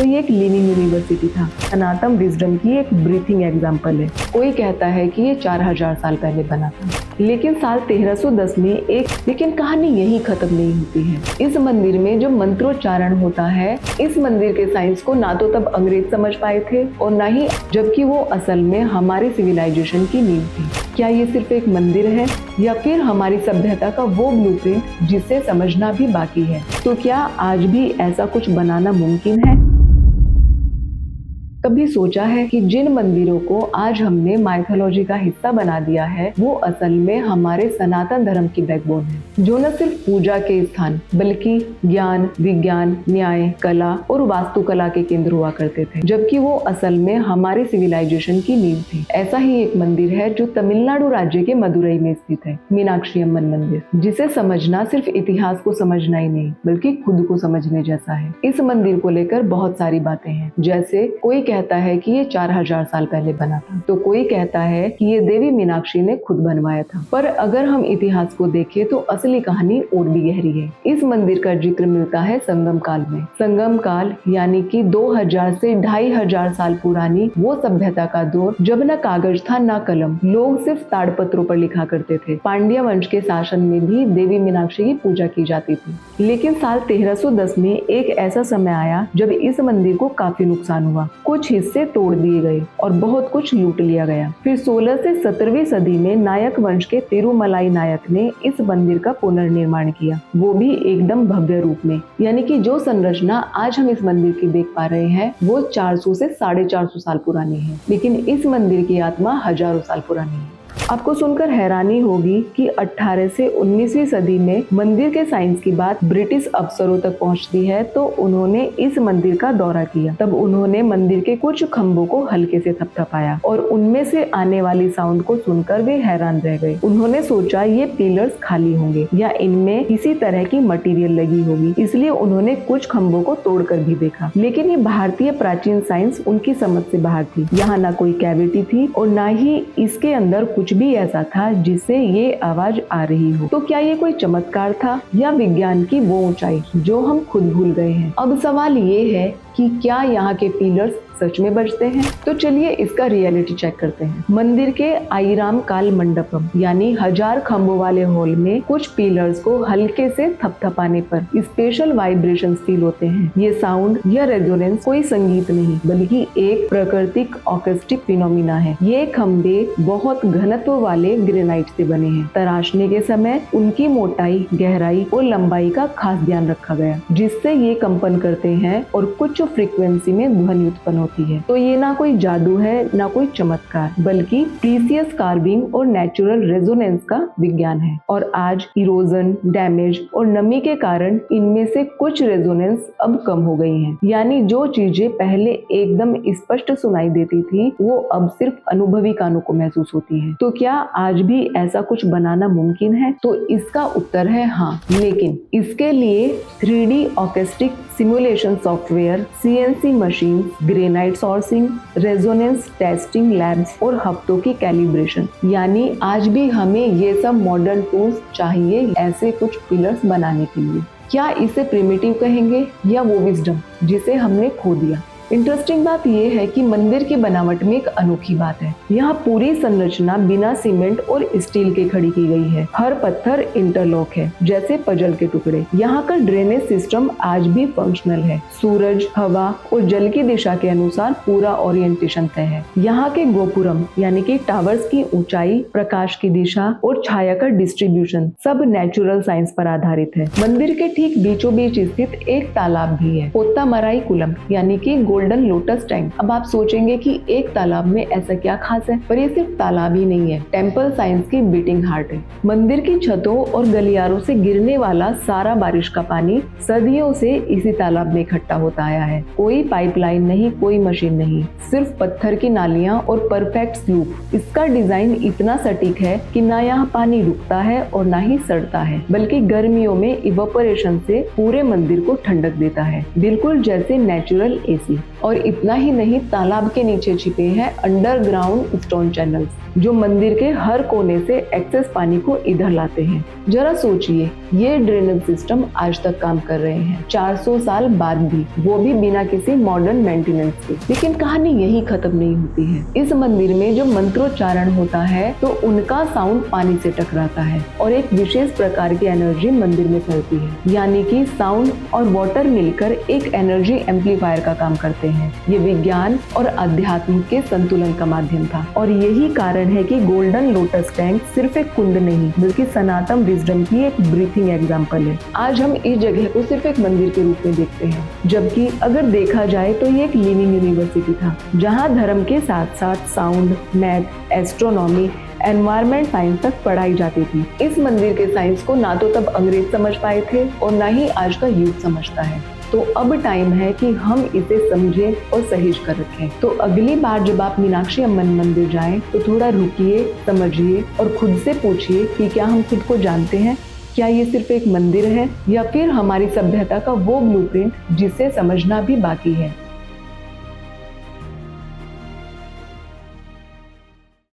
ये एक living university था। सनातन विजडम की एक ब्रीथिंग एग्जाम्पल है। कोई कहता है कि ये 4000 साल पहले बना था, लेकिन साल 1310 में लेकिन कहानी यही खत्म नहीं होती है। इस मंदिर में जो मंत्रोच्चारण होता है, इस मंदिर के साइंस को ना तो तब अंग्रेज समझ पाए थे और ना ही, जबकि वो असल में हमारी सिविलाइजेशन की नींव थी। क्या ये सिर्फ एक मंदिर है या फिर हमारी सभ्यता का वो ब्लूप्रिंट जिसे समझना भी बाकी है? तो क्या आज भी ऐसा कुछ बनाना मुमकिन है? कभी सोचा है कि जिन मंदिरों को आज हमने माइथोलॉजी का हिस्सा बना दिया है, वो असल में हमारे सनातन धर्म की बैकबोन है, जो न सिर्फ पूजा के स्थान बल्कि ज्ञान, विज्ञान, न्याय, कला और वास्तुकला के केंद्र हुआ करते थे, जबकि वो असल में हमारी सिविलाइजेशन की नींव थी। ऐसा ही एक मंदिर है जो तमिलनाडु राज्य के मदुरई में स्थित है, मीनाक्षी अम्मन मंदिर, जिसे समझना सिर्फ इतिहास को समझना ही नहीं बल्कि खुद को समझने जैसा है। इस मंदिर को लेकर बहुत सारी बातें हैं, जैसे कोई कहता है कि ये 4000 साल पहले बना था, तो कोई कहता है कि ये देवी मीनाक्षी ने खुद बनवाया था। पर अगर हम इतिहास को देखें तो असली कहानी और भी गहरी है। इस मंदिर का जिक्र मिलता है संगम काल में। संगम काल यानी कि 2000 से 2500 साल पुरानी वो सभ्यता का दौर जब न कागज था न कलम, लोग सिर्फ ताड़पत्रों पर लिखा करते थे। पांड्य वंश के शासन में भी देवी मीनाक्षी की पूजा की जाती थी, लेकिन साल 1310 में एक ऐसा समय आया जब इस मंदिर को काफी नुकसान हुआ। कुछ हिस्से तोड़ दिए गए और बहुत कुछ लूट लिया गया। फिर 16 से 17वीं सदी में नायक वंश के तिरुमलाई नायक ने इस मंदिर का पुनर्निर्माण किया, वो भी एकदम भव्य रूप में। यानी कि जो संरचना आज हम इस मंदिर की देख पा रहे हैं वो 400 से 450 साल पुरानी है, लेकिन इस मंदिर की आत्मा हजारों साल पुरानी है। आपको सुनकर हैरानी होगी कि 18 से 19वीं सदी में मंदिर के साइंस की बात ब्रिटिश अफसरों तक पहुंचती है, तो उन्होंने इस मंदिर का दौरा किया। तब उन्होंने मंदिर के कुछ खंभों को हल्के से थपथपाया और उनमें से आने वाली साउंड को सुनकर वे हैरान रह गए। उन्होंने सोचा ये पिलर्स खाली होंगे या इनमें किसी तरह की मटेरियल लगी होगी, इसलिए उन्होंने कुछ खंभों को तोड़कर भी देखा। लेकिन ये भारतीय प्राचीन साइंस उनकी समझ से बाहर थी। यहाँ ना कोई कैविटी थी और ना ही इसके अंदर कुछ भी ऐसा था जिससे ये आवाज आ रही हो। तो क्या ये कोई चमत्कार था या विज्ञान की वो ऊंचाई जो हम खुद भूल गए हैं? अब सवाल ये है कि क्या यहाँ के पिलर्स सच में बजते हैं? तो चलिए इसका रियलिटी चेक करते हैं। मंदिर के आईराम काल मंडपम यानी 1000 खंभों वाले हॉल में कुछ पिलर्स को हल्के से थपथपाने पर स्पेशल वाइब्रेशंस फील होते हैं। ये साउंड या रेजोनेंस कोई संगीत नहीं बल्कि एक प्राकृतिक ऑकेस्टिक फिनोमिना है। ये खंभे बहुत घनत्व वाले ग्रेनाइट से बने हैं। तराशने के समय उनकी मोटाई, गहराई और लंबाई का खास ध्यान रखा गया, जिससे ये कंपन करते हैं और कुछ फ्रीक्वेंसी में ध्वनि उत्पन्न होती है। तो ये ना कोई जादू है ना कोई चमत्कार, बल्कि प्रीसियस कार्विंग और नेचुरल रेजोनेंस का विज्ञान है। और आज इरोजन, डैमेज और नमी के कारण इनमें से कुछ रेजोनेंस अब कम हो गई हैं। यानी जो चीजें पहले एकदम स्पष्ट सुनाई देती थी वो अब सिर्फ अनुभवी कानों को महसूस होती है। तो क्या आज भी ऐसा कुछ बनाना मुमकिन है? तो इसका उत्तर है हाँ, लेकिन इसके लिए 3D acoustic simulation software, CNC machine, granite sourcing, resonance testing labs और हफ्तों की कैलिब्रेशन। यानी आज भी हमें ये सब मॉडर्न टूल्स चाहिए ऐसे कुछ पिलर्स बनाने के लिए। क्या इसे प्रिमिटिव कहेंगे या वो विजडम जिसे हमने खो दिया? इंटरेस्टिंग बात यह है कि मंदिर की बनावट में एक अनोखी बात है। यहाँ पूरी संरचना बिना सीमेंट और स्टील के खड़ी की गई है। हर पत्थर इंटरलॉक है जैसे पजल के टुकड़े। यहाँ का ड्रेनेज सिस्टम आज भी फंक्शनल है। सूरज, हवा और जल की दिशा के अनुसार पूरा ओरिएंटेशन तय है। यहाँ के गोपुरम यानी कि टावर्स की ऊंचाई, प्रकाश की दिशा और छाया का डिस्ट्रीब्यूशन सब नेचुरल साइंस पर आधारित है। मंदिर के ठीक बीचों बीच स्थित एक तालाब भी है, पोत्तामराई कुलम यानी कि गोल्डन लोटस टैंक। अब आप सोचेंगे कि एक तालाब में ऐसा क्या खास है, पर ये सिर्फ तालाब ही नहीं है, टेम्पल साइंस की बीटिंग हार्ट है। मंदिर की छतों और गलियारों से गिरने वाला सारा बारिश का पानी सदियों से इसी तालाब में इकट्ठा होता आया है। कोई पाइपलाइन नहीं, कोई मशीन नहीं, सिर्फ पत्थर की नालियां और परफेक्ट स्लूप। इसका डिजाइन इतना सटीक है कि ना यहाँ पानी रुकता है और ना ही सड़ता है, बल्कि गर्मियों में इवेपोरेशन से पूरे मंदिर को ठंडक देता है, बिल्कुल जैसे नेचुरल AC। और इतना ही नहीं, तालाब के नीचे छिपे हैं अंडरग्राउंड स्टोन चैनल्स जो मंदिर के हर कोने से एक्सेस पानी को इधर लाते हैं। जरा सोचिए, ये ड्रेनेज सिस्टम आज तक काम कर रहे हैं 400 साल बाद भी, वो भी बिना किसी मॉडर्न मेंटेनेंस के। लेकिन कहानी यही खत्म नहीं होती है। इस मंदिर में जो मंत्रोच्चारण होता है तो उनका साउंड पानी से टकराता है और एक विशेष प्रकार की एनर्जी मंदिर में फैलती है। यानी कि साउंड और वाटर मिलकर एक एनर्जी एम्पलीफायर का काम करते हैं। ये विज्ञान और अध्यात्म के संतुलन का माध्यम था और यही कारण है कि गोल्डन लोटस टैंक सिर्फ एक कुंड नहीं बल्कि सनातन विजडम की एक ब्रीथिंग एग्जाम्पल है। आज हम इस जगह को सिर्फ एक मंदिर के रूप में देखते हैं, जबकि अगर देखा जाए तो ये एक लिविंग यूनिवर्सिटी था जहाँ धर्म के साथ साथ sound, math, astronomy, environment science तक पढ़ाई जाती थी। इस मंदिर के साइंस को ना तो तब अंग्रेज समझ पाए थे और ना ही आज का यूथ समझता है। तो अब टाइम है कि हम इसे समझें और सहेज कर रखें। तो अगली बार जब आप मीनाक्षी अम्मन मंदिर जाएं तो थोड़ा रुकिए, समझिए और खुद से पूछिए कि क्या हम खुद को जानते हैं? क्या ये सिर्फ एक मंदिर है या फिर हमारी सभ्यता का वो ब्लूप्रिंट जिसे समझना भी बाकी है?